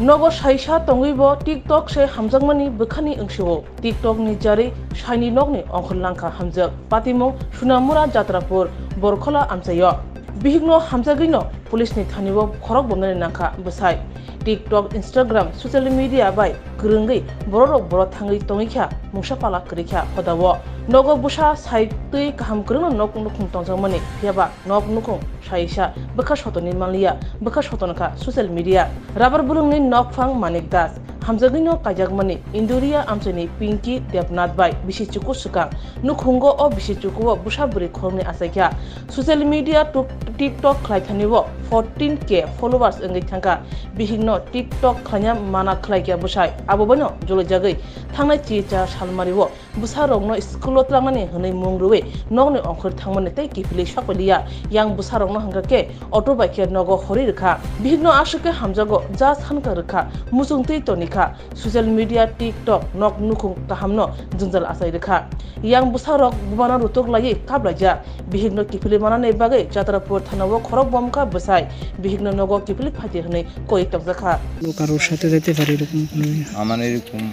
Nogo Shaisha Tongibo TikTok she Hamzangmani Bukani Ungshiwo TikTok ni jari Shiny Nogni Onkolanka Hamzak Patimo Shunamura Jatrapur Borkola Amsayo Bihigno Hamzagino Police ni Thaniwo Khorok Bonani Naka Busai TikTok Instagram social media by Kurungi Borok Boro Tangi Tongikha Mushapala Krikha Podawo Nogo Busha Sai Tui Kaham Kurun Nok Nukung Tongzamani Yaba Nok Nukung Shaisha Bakash Hotoni Malia Bakash Hotonaka social media Rubber Bulung ni Nok Fang Manik Das Hamzagino Kajakmani Induria Amsani Pinky Devnath by Bishichuku Suka Nukungo or Bishichuku Busha Buri Korni Asaka social media to TikTok Klaitaniwo 14k followers Tanka Bihigno TikTok Kanya Mana Klaika Bushai Abobono Jolo Jagai Tanga Chicha Shalmariwo Busarogno School Lamani Hone Mungruwe Nogni Onkur Tangmane Taki Filish Fakolia Yang Busarogno Hangake Autobike Nogo Horirka Bihigno Ashake Hamzago Jas Hankarka Musungti Tonika social media TikTok Nok Nukung Tahamno Junzal Asairka Yang Busarok Bubana Rutok Laye Kablaja Bihigno Kipili Manane Bagay Jatrapur Tanawo Korok Bomka Busai Bihigno Nogo Kipili Patihne Koi Tokzaka কারোর সাথে যেতে পারি এরকম আমার এরকম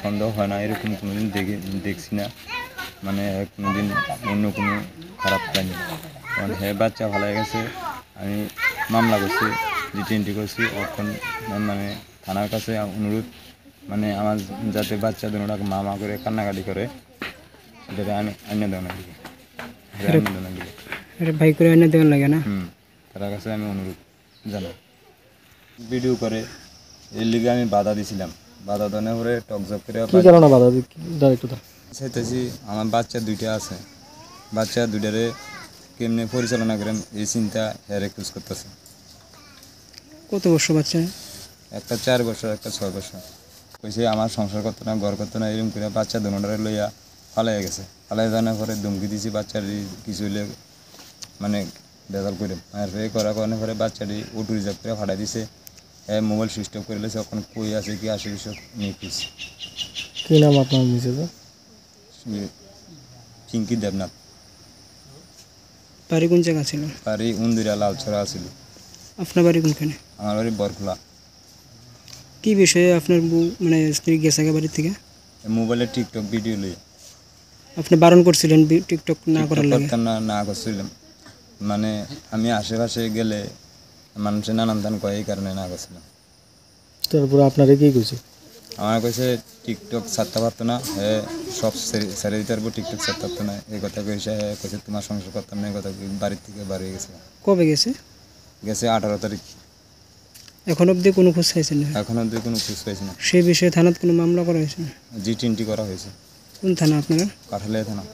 সন্দেহ হয় না এরকম কোনোদিন দেখছি না মানে কোনোদিন অন্য কোনো খারাপ পাইনি কারণ হে বাচ্চা ভালো গেছে আমি মামলা করছি রিটেনটি করছি এখন মানে থানার কাছে অনুরোধ মানে আমার যাতে বাচ্চা দুটোকে মামা করে কান্নাকাটি করে সেটা আমি আইনে দেওয়া লাগে ভাই করে আইনে দেওয়া লাগে না তার কাছে আমি অনুরোধ জানাই ভিডিও করে এর লিগে আমি বাধা দিছিলাম বাধা দেওয়ার পরে টকজক করে কি কারণে বাধা একটু চাইতেছি আমার বাচ্চা দুইটা আছে বাচ্চা দুইটারে কেমনে পরিচালনা করেন এই চিন্তা হেয়ার রিকোয়েস্ট করতেছে কত বছর বাচ্চা একটা 4 বছর একটা 6 বছর কইছে আমার সংসার করতে না ঘর করতে না এরকম করে বাচ্চা দুটোরে লইয়া পালাই গেছে পালাই যাওয়ার পরে ধমকি দিছি বাচ্চার কিছু হইলে মানে বেজাল করে আর ফের করার পরে বাচ্চাটি অটো রিজার্ভ করে ফাটাই দিছে মোবাইল সুইচ অফ করে লেছে এখন কই আছে কি আসে কিছু নিয়ে পিস কি নাম আপনার মিসেস পিঙ্কি দেবনাথ বাড়ি কোন জায়গা ছিল বাড়ি উন্দিরা লালছড়া ছিল আপনার বাড়ি কোনখানে আমার বাড়ি বরখোলা কি বিষয়ে আপনার মানে স্ত্রী গেছে বাড়ি থেকে মোবাইলে টিকটক ভিডিও লই আপনি বারণ করছিলেন টিকটক না করার লাগে না করছিলাম মানে আমি আশেপাশে গেলে মানুষে নানান দান কয় এই কারণে না করছিলাম তারপর আপনারা কি কইছে আমার কইছে টিকটক ছাড়তে পারতো না সব ছেড়ে দিতে পারবো টিকটক ছাড়তে পারতো না এই কথা কইছে কইছে তোমার সংসার করতাম না এই কথা বাড়ি থেকে বাড়ি গেছে কবে গেছে 18 তারিখ এখন অবধি কোনো খোঁজ পাইছেন না এখন অবধি কোনো খোঁজ পাইছি না সেই বিষয়ে থানাত কোনো মামলা করা হয়েছে জি20 করা হয়েছে কোন থানা আপনারা কাঠালিয়া থানা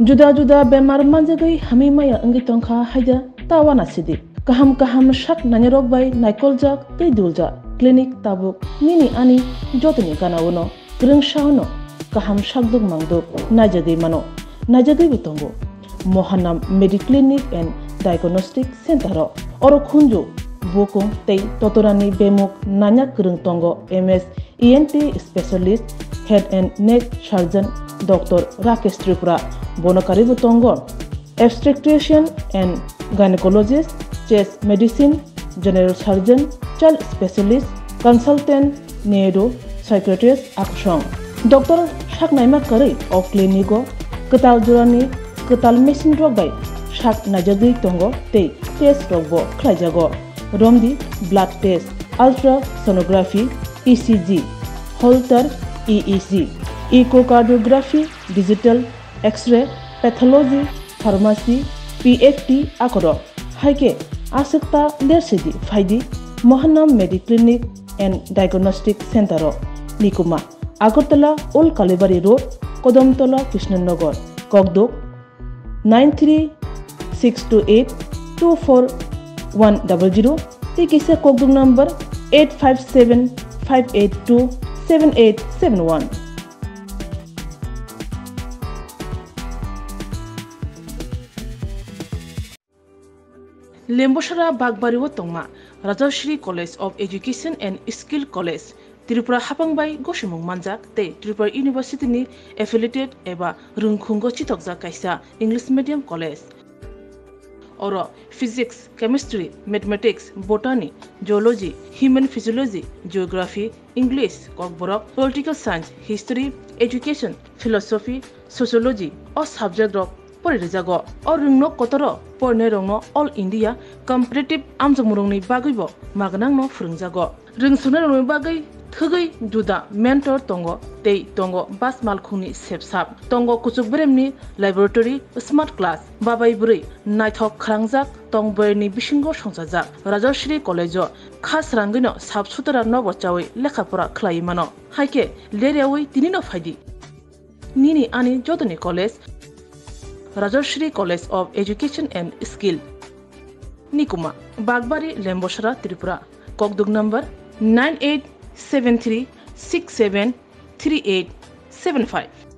Juda bemar manjagai hamimaya angitongkha haida tawana sidi kaham shak nanyarok bai naikoljak tei dulja clinic tabuk nini ani jotoni ganawono grengshawno kaham shakduk mangduk najagai butongo Mohanam Mediclinic and Diagnostic Center oro khunju bokong tei totorani bemuk nanya krungtongo MS ENT specialist head and neck surgeon Dr. Rakesh Tripura Bonakari Butongo, obstetrician and gynecologist, chest medicine, general surgeon, child specialist, consultant, neuro, psychiatrist, Akshong. Dr. Shaknaima Kari of Clinico, Katal Jurani, Katal Machine Drug by Shak Najagi Tongo, Te, Test Drogbo, Klajago, Romdi, blood test, ultrasonography, ECG, Holter, EEG, echocardiography, digital, X-ray, pathology, pharmacy, PFT, Akoro, Haike, Asikta, Lersidi, Faidi, Mohanam Mediclinic and Diagnostic Center, Nikuma, Agartala, Old Kalibari Road, Kodomtola, Krishnanagar, Kogdok, 93628-24100, Tikisa Kogdok number 857-582-7871. Lemboshara Bagbariwo Tongma, Rajashri College of Education and Skill College, Tripura हापांबाय गसिमुं मानजाक ते Tripura university नि affiliated एबा रोंखुंगो चितकजा कायसा English medium college और physics chemistry mathematics botany geology human physiology geography English Kokborok political science history education philosophy sociology और subject रक परिजागो और रोंनो कतरो परने रोंनो ऑल इंडिया कम्पिटिटिव आमजमुरंनि बागैबो मागनांनो फोरोंजागो रोंसुनो रोंनो बागै थगै जुदा मेंटर तंगो तै तंगो बास मालखुंनि सेबसाब तंगो कुचुक ब्रेमनि लैबोरेटरी स्मार्ट क्लास बाबाय बुरै नायथक खरांजाक तंबरनि बिसिंगो संजाजाक राजश्री कॉलेजो खास रांगैनो साबसुतरा नबचावै लेखाफोरा खलाय मानो हायके लेरियावै तिनिनो फायदि निनि आनि जतनि college Rajashree college of education and skill निकुमा बागबारी लेम्बोसरा त्रिपुरा ककदुक नंबर 9873673875